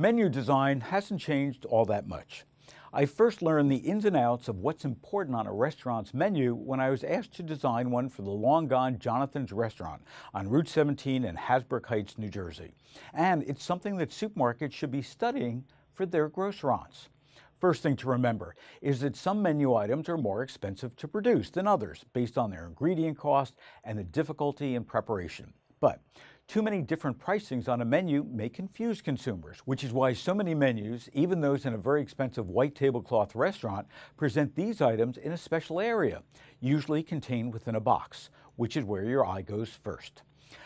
Menu design hasn't changed all that much. I first learned the ins and outs of what's important on a restaurant's menu when I was asked to design one for the long-gone Jonathan's restaurant on Route 17 in Hasbrook Heights, New Jersey. And it's something that supermarkets should be studying for their grocerants. First thing to remember is that some menu items are more expensive to produce than others based on their ingredient cost and the difficulty in preparation. But too many different pricings on a menu may confuse consumers, which is why so many menus, even those in a very expensive white tablecloth restaurant, present these items in a special area, usually contained within a box, which is where your eye goes first.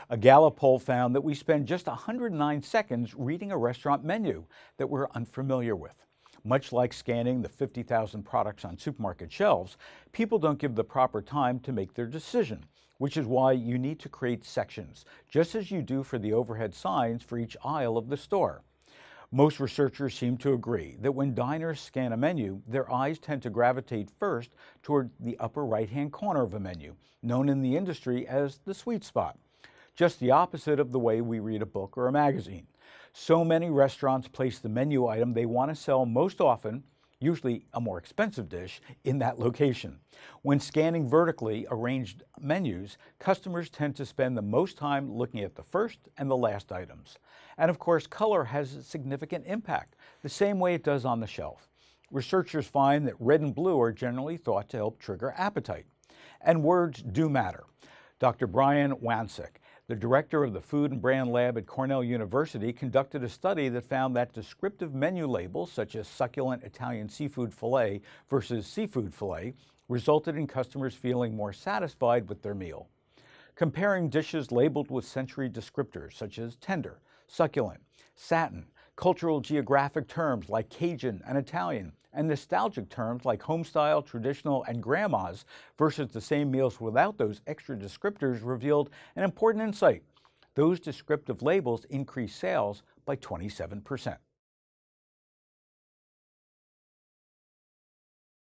A Gallup poll found that we spend just 109 seconds reading a restaurant menu that we're unfamiliar with. Much like scanning the 50,000 products on supermarket shelves, people don't give the proper time to make their decision, which is why you need to create sections, just as you do for the overhead signs for each aisle of the store. Most researchers seem to agree that when diners scan a menu, their eyes tend to gravitate first toward the upper right-hand corner of a menu, known in the industry as the sweet spot. Just the opposite of the way we read a book or a magazine. So many restaurants place the menu item they want to sell most often, usually a more expensive dish, in that location. When scanning vertically arranged menus, customers tend to spend the most time looking at the first and the last items. And of course, color has a significant impact, the same way it does on the shelf. Researchers find that red and blue are generally thought to help trigger appetite. And words do matter. Dr. Brian Wansek, the director of the Food and Brand Lab at Cornell University, conducted a study that found that descriptive menu labels such as succulent Italian seafood fillet versus seafood fillet resulted in customers feeling more satisfied with their meal. Comparing dishes labeled with sensory descriptors such as tender, succulent, satin, cultural geographic terms like Cajun and Italian, and nostalgic terms like homestyle, traditional, and grandma's versus the same meals without those extra descriptors revealed an important insight. Those descriptive labels increase sales by 27%.